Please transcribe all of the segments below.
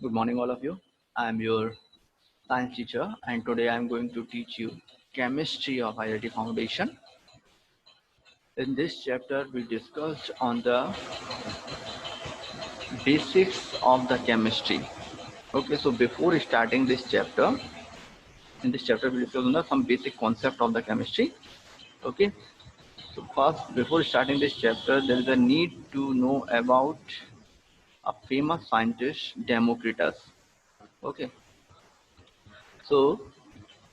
Good morning, all of you. I am your science teacher, and today I am going to teach you chemistry of IIT Foundation. In this chapter, we discussed on the basics of the chemistry. Okay, so before starting this chapter, in this chapter, we discussed on some basic concept of the chemistry. Okay, so first, before starting this chapter, there is a need to know about a famous scientist, Democritus. Okay, so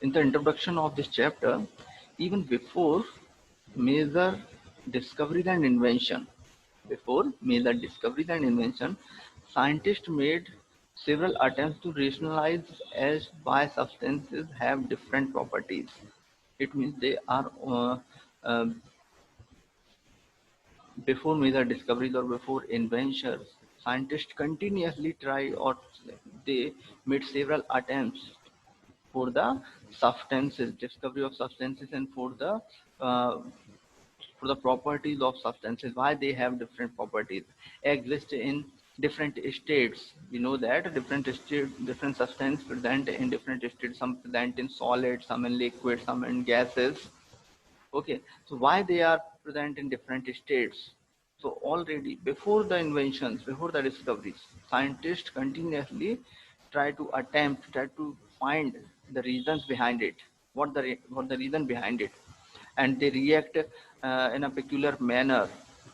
in the introduction of this chapter, even before major discoveries and invention, scientists made several attempts to rationalize as why substances have different properties. It means they are uh, before major discoveries or before inventions, scientists continuously try or they made several attempts for the substances, discovery of substances, and uh, for the properties of substances, why they have different properties, exist in different states. We know that different substances present in different states. Some present in solid, some in liquid, some in gases. Okay, so why they are present in different states? So already before the inventions, before the discoveries, scientists continuously try to find the reasons behind it. What the reason behind it, and they react in a peculiar manner.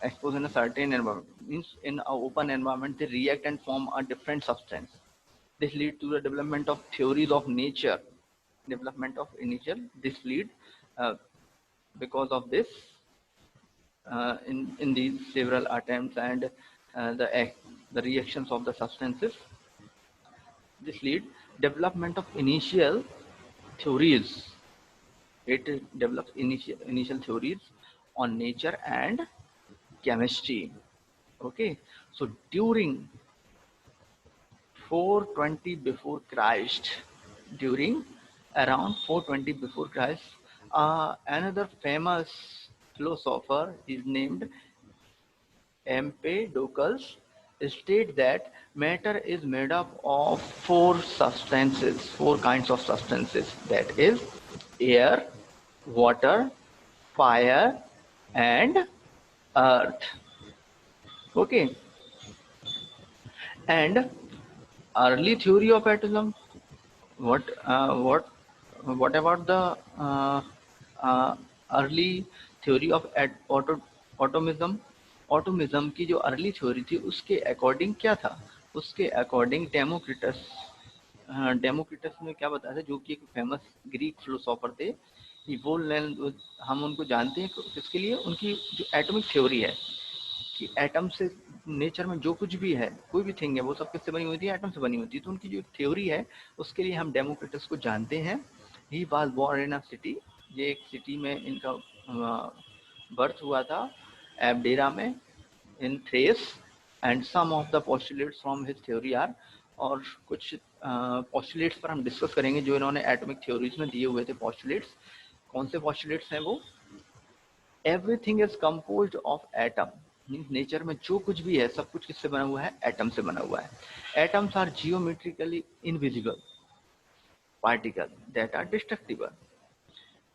Exposed in a certain environment, means in an open environment, they react and form a different substance. This leads to the development of theories of nature. Development of initial this lead uh, because of this in these several attempts and the reactions of the substances, this lead development of initial theories. It develops initial theories on nature and chemistry. Okay, so during 420 before Christ, during around 420 before Christ, another famous philosopher is named Empedocles, state that matter is made up of four kinds of substances, that is air, water, fire, and earth. Okay, and early theory of atomism. What uh, what what about the uh, early theory of atomism? ऑटोमिज्म की जो early theory थी उसके according क्या था? उसके according Democritus ने क्या बताया था, जो कि एक फेमस ग्रीक फिलोसोफर थे। वो हम उनको जानते हैं किसके लिए? उनकी जो एटॉमिक थ्योरी है कि एटम से नेचर में जो कुछ भी है, कोई भी थिंग है, वो सब किससे बनी हुई थी? एटम से बनी होती है। तो उनकी जो थ्योरी है उसके लिए हम डेमोक्रिटस को जानते हैं। He was born in a city, ये एक सिटी में इनका बर्थ हुआ था, एबडेरा में, in Thrace. And some of the postulates from his theory are, और कुछ पोस्टुलेट्स पर हम डिस्कस करेंगे जो इन्होंने एटॉमिक थ्योरीज में दिए हुए थे पोस्टुलेट्स। कौन से पोस्टुलेट्स हैं वो? Everything is composed of atom, means nature में जो कुछ भी है सब कुछ किससे बना हुआ है? एटम से बना हुआ है। Atoms are geometrically invisible particle that are destructible,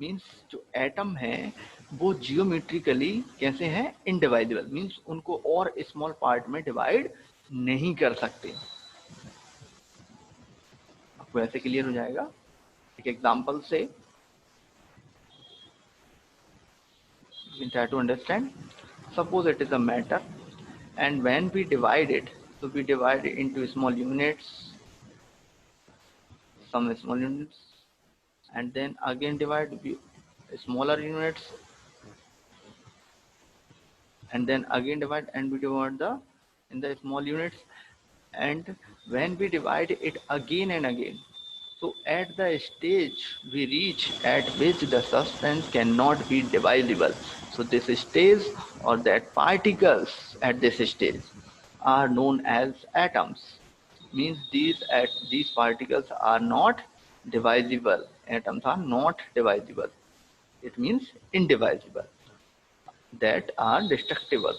means जो एटम है वो जियोमेट्रिकली कैसे हैं? इनडिवाइजिबल, मीन्स उनको और स्मॉल पार्ट में डिवाइड नहीं कर सकते। आपको ऐसे क्लियर हो जाएगा एक एग्जांपल से, you can try to understand. Suppose it is a matter, and when we divide it, so we divide it into small units, some small units, and then again divide smaller units, and then again divide, and we divide the in the small units. And when we divide it again and again, so at the stage we reach at which the substance cannot be divisible, so this stage or that particles at this stage are known as atoms. Means these particles are not divisible. Atoms are not divisible, it means indivisible, that are destructible,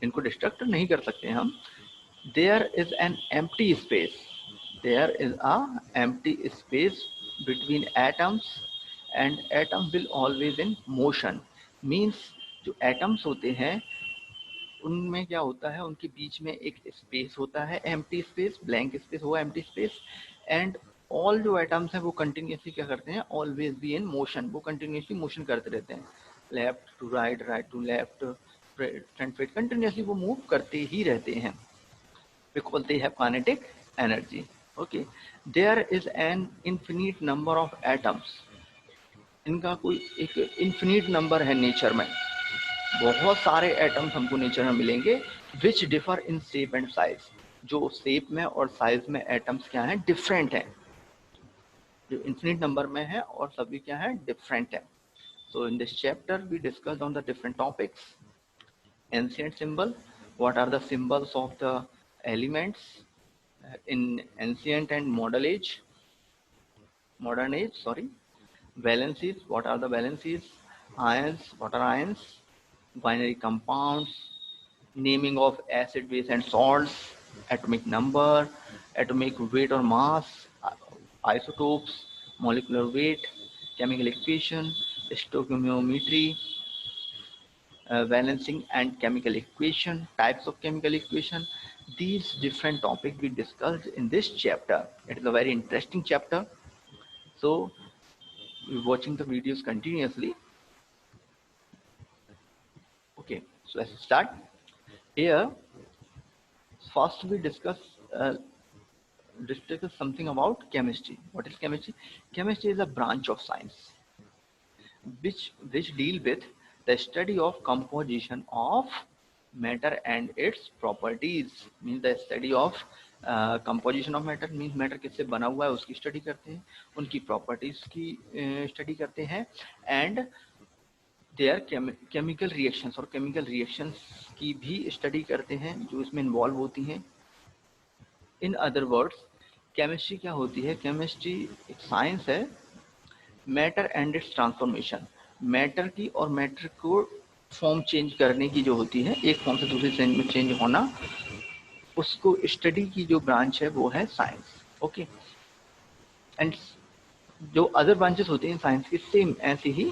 इनको destruct नहीं कर सकते हम। there is an empty space. There is a empty space between atoms, and atom will always in motion. Means जो atoms होते हैं उनमें क्या होता है, उनके बीच में एक स्पेस होता है, एम्प्टी स्पेस, ब्लैंक स्पेस, वो एम्प्टी स्पेस। एंड ऑल जो एटम्स हैं वो कंटिन्यूसली क्या करते हैं, ऑलवेज बी इन मोशन, वो कंटिन्यूसली मोशन करते रहते हैं, left to right, right to left, front front, continuously वो मूव करते ही रहते हैं, because they have kinetic energy. Okay, there is an infinite number of atoms, इनका कोई एक इन्फिनिट नंबर है नेचर में, बहुत सारे एटम्स हमको नेचर में मिलेंगे, विच differ in shape and size, जो शेप में और साइज में एटम्स क्या हैं, डिफरेंट हैं, जो इन्फिनिट नंबर में है और सभी क्या है, डिफरेंट है। So in this chapter we discussed on the different topics, ancient symbol, what are the symbols of the elements in ancient and modern age, sorry, valencies, what are the valencies, ions, what are ions, binary compounds, naming of acid, base and salts, atomic number, atomic weight or mass, isotopes, molecular weight, chemical equation, stoichiometry, balancing and chemical equation, types of chemical equation. These different topics we discussed in this chapter. It is a very interesting chapter. So we're watching the videos continuously. Okay, so let's start. Here, first we discuss something about chemistry. What is chemistry? Chemistry is a branch of science which deal with the study of composition of matter and its properties. Means the study of composition of matter, means matter किससे बना हुआ है उसकी study करते हैं, उनकी properties की study करते हैं, एंड देयर केमिकल रिएक्शंस, और केमिकल रिएक्शंस की भी स्टडी करते हैं जो इसमें इन्वॉल्व होती हैं। इन अदर वर्ड्स, केमिस्ट्री क्या होती है? केमिस्ट्री एक साइंस है matter and it's transformation, matter की और मैटर को फॉर्म चेंज करने की जो होती है, एक फॉर्म से दूसरे में चेंज होना, उसको स्टडी की जो ब्रांच है वो है साइंस। ओके, एंड जो अदर ब्रांचेस होते हैं साइंस की, सेम ऐसे ही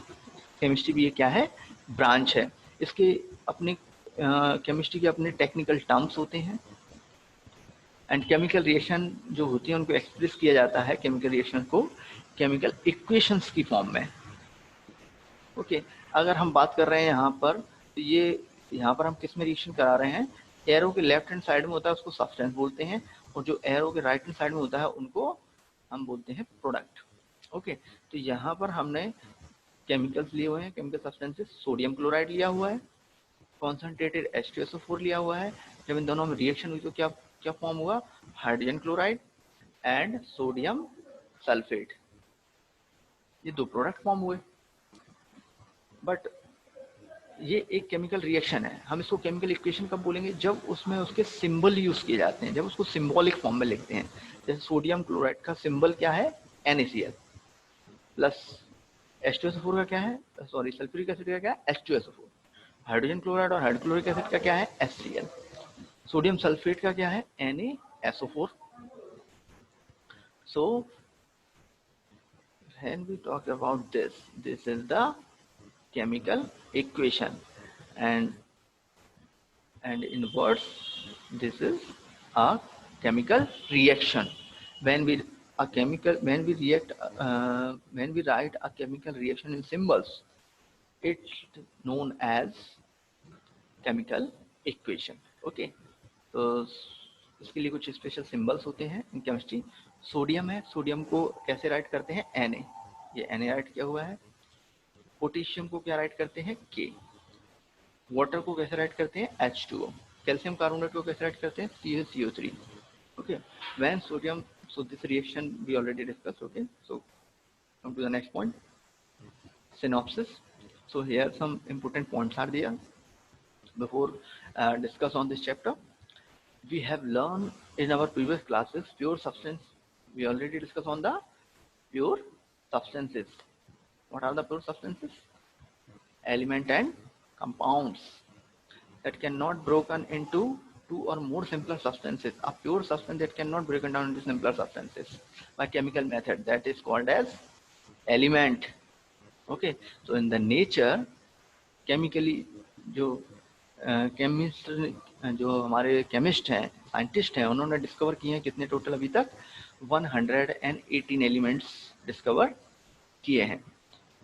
केमिस्ट्री भी ये क्या है, ब्रांच है। इसके अपने केमिस्ट्री के अपने टेक्निकल टर्म्स होते हैं, एंड केमिकल रिएक्शन जो होती है उनको एक्सप्रेस किया जाता है, केमिकल रिएक्शन को केमिकल इक्वेशंस की फॉर्म में। ओके, अगर हम बात कर रहे हैं यहाँ पर, तो ये यहाँ पर हम किस में रिएक्शन करा रहे हैं, एरो के लेफ्ट हैंड साइड में होता है उसको सब्सटेंस बोलते हैं, और जो एरो के राइट हैंड साइड में होता है उनको हम बोलते हैं प्रोडक्ट। ओके, तो यहाँ पर हमने केमिकल्स लिए हुए हैं, केमिकल सब्सटेंसेस, सोडियम क्लोराइड लिया हुआ है, कॉन्सेंट्रेटेड H2SO4 लिया हुआ है। जब इन दोनों में रिएक्शन हुई तो क्या क्या फॉर्म हुआ, hydrogen chloride and sodium sulphate, ये दो प्रोडक्ट फॉर्म हुए। बट ये एक केमिकल रिएक्शन है, हम इसको केमिकल इक्वेशन कब बोलेंगे, जब उसमें उसके सिंबल यूज किए जाते हैं, जब उसको सिंबॉलिक फॉर्म में लिखते हैं। जैसे सोडियम क्लोराइड का सिंबल क्या है, NaCl, प्लस H2SO4 का क्या है, सॉरी सल्फ्यूरिक एसिड का क्या है, H2SO4, हाइड्रोजन क्लोराइड और हाइड्रोक्लोरिक एसिड का क्या है, HCl, सोडियम सल्फेट का क्या है, NaSO4। So when we talk about this, this is the chemical equation, and in words this is a chemical reaction. When we write a chemical reaction in symbols, it's known as chemical equation. Okay, तो इसके लिए कुछ special symbols होते हैं in chemistry. Sodium है, sodium को कैसे right करते हैं, Na, ये Na राइट किया हुआ है। पोटेशियम को क्या राइट करते हैं, K। वाटर को कैसे राइट करते हैं, H2O। कैल्शियम कार्बोनेट को कैसे राइट करते हैं, CaCO3। Okay, when sodium, so this reaction we already discussed. Okay, so come to the next point, synopsis. So here some important points are there before discuss on this chapter. We have learned in our previous classes pure substance. We already discussed on the pure substances. What are the pure substances? Element and compounds that cannot broken into two or more simpler substances, a pure substance that cannot break down into simpler substances by chemical method, that is called as element. Okay, so in the nature, chemically, जो chemist जो हमारे chemist हैं, scientist हैं, उन्होंने discover किए हैं कितने total अभी तक 118 एलिमेंट्स डिस्कवर किए हैं,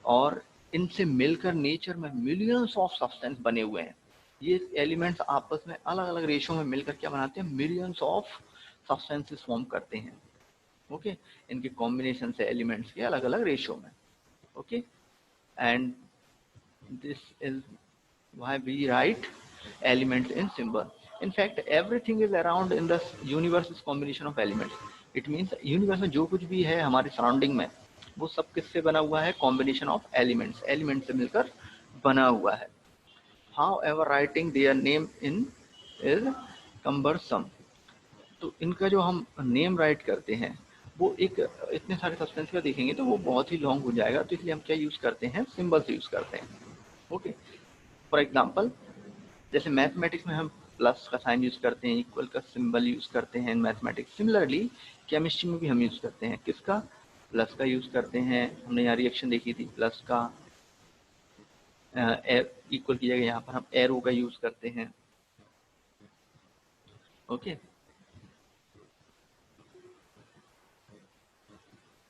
और इनसे मिलकर नेचर में मिलियंस ऑफ सब्सटेंस बने हुए हैं। ये एलिमेंट्स आपस में अलग अलग रेशो में मिलकर क्या बनाते हैं, मिलियंस ऑफ सब्सटेंसेस फॉर्म करते हैं। ओके, इनके कॉम्बिनेशन से एलिमेंट्स के अलग अलग रेशो में। Okay, and this is why we write elements in symbol. In fact, everything is around in the universe is combination of elements. It means universe में जो कुछ भी है हमारे सराउंडिंग में, वो सब किससे बना हुआ है, कॉम्बिनेशन ऑफ एलिमेंट्स, एलिमेंट से मिलकर बना हुआ है। However, writing their name in is cumbersome. तो इनका जो हम नेम राइट करते हैं वो एक इतने सारे सब्सटेंस का देखेंगे तो वो बहुत ही लॉन्ग हो जाएगा, तो इसलिए हम क्या यूज करते हैं, सिंबल्स यूज करते हैं। ओके, फॉर एग्जाम्पल, जैसे मैथमेटिक्स में हम प्लस का साइन यूज करते हैं, इक्वल का सिंबल यूज करते हैं इन मैथमेटिक्स, सिमिलरली केमिस्ट्री में भी हम यूज करते हैं, किसका, प्लस का यूज करते हैं। हमने यहाँ रिएक्शन देखी थी, प्लस का इक्वल की जगह यहाँ पर हम एरो का यूज करते हैं। Okay,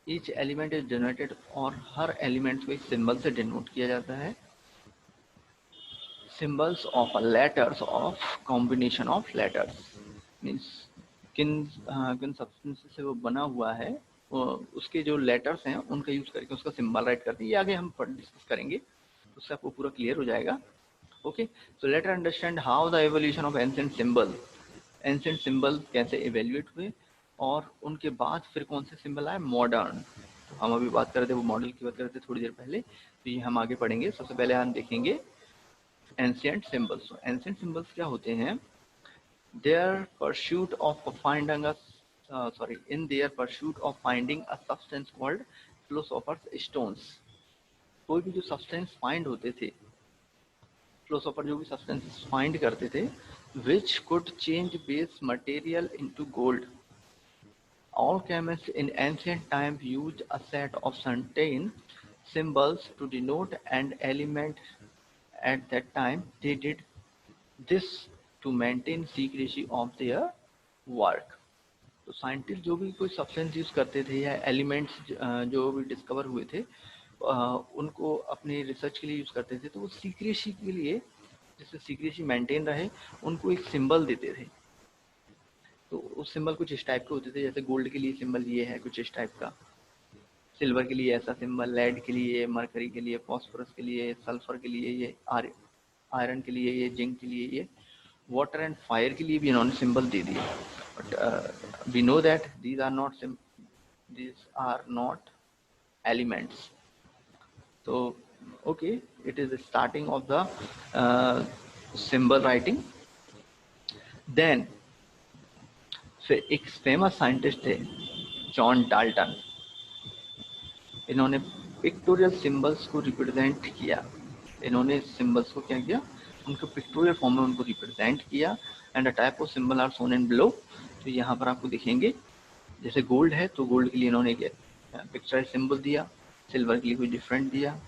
each element is denoted, और हर एलिमेंट को एक सिंबल से डिनोट किया जाता है। Symbols of letters of combination of letters means किन किन सब्सटेंस से वो बना हुआ है, उसके जो लेटर्स हैं उनका यूज करके उसका सिंबल राइट करते हैं। ये आगे हम डिस्कस करेंगे, उससे आपको पूरा क्लियर हो जाएगा। Okay, so let us understand how the evolution of ancient symbol, ancient symbol कैसे इवेल्युएट हुए, और उनके बाद फिर कौन से सिंबल आए, मॉडर्न। तो हम अभी बात कर रहे थे, वो मॉडल की बात कर रहे थे थोड़ी देर पहले, तो ये हम आगे पढ़ेंगे। सबसे पहले हम देखेंगे एंशिएंट सिंबल्स। एंशिएंट सिंबल्स क्या होते हैं, their pursuit of finding a in their pursuit of finding a substance called philosopher's stones। कोई भी जो सब्सटेंस फाइंड होते थे, फिलोसोफर जो भी सब्सटेंस फाइंड करते थे, which could change base material into gold। All chemists in ancient times used a set of certain symbols to denote an element. At that time, they did this to maintain secrecy of their work। तो scientist जो भी कोई substance use करते थे या elements जो भी discover हुए थे, उनको अपने रिसर्च के लिए यूज करते थे, तो वो सीक्रेसी के लिए, जिससे सीक्रेसी मेंटेन रहे, उनको एक सिंबल देते थे। तो उस सिंबल कुछ इस टाइप के होते थे, जैसे गोल्ड के लिए सिंबल ये है कुछ इस टाइप का, सिल्वर के लिए ऐसा सिंबल, लेड के लिए, मरकरी के लिए, फॉस्फोरस के लिए, सल्फर के लिए ये, आयरन के लिए ये, जिंक के लिए ये, वाटर एंड फायर के लिए भी इन्होंने सिंबल दे दिए। But we know that these are not elements. तो okay, it is starting of the symbol writing. Then फिर एक फेमस साइंटिस्ट थे, जॉन डाल्टन। इन्होंने पिक्टोरियल सिंबल्स को रिप्रेजेंट किया। इन्होंने सिंबल्स को क्या किया, उनको पिक्टोरियल फॉर्म में उनको रिप्रेजेंट किया। And a type of symbol are shown in below. तो यहाँ पर आपको दिखेंगे, जैसे गोल्ड है तो गोल्ड के लिए इन्होंने एक पिक्चराइज सिंबल दिया, सिल्वर के लिए कोई डिफरेंट दिया,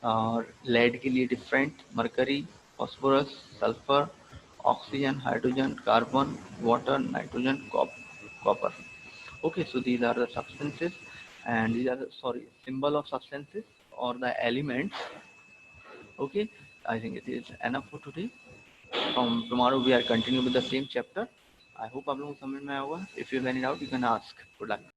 और लेड के लिए different, mercury, phosphorus, sulphur, oxygen, hydrogen, carbon, water, nitrogen, copper. Okay, so these are the substances, and these are the symbol of substances or the elements. Okay, I think it is enough for today. From tomorrow we are continuing with the same chapter. I hope आप लोगों को समझ में आया होगा. If you have any doubt, you can ask. Good luck.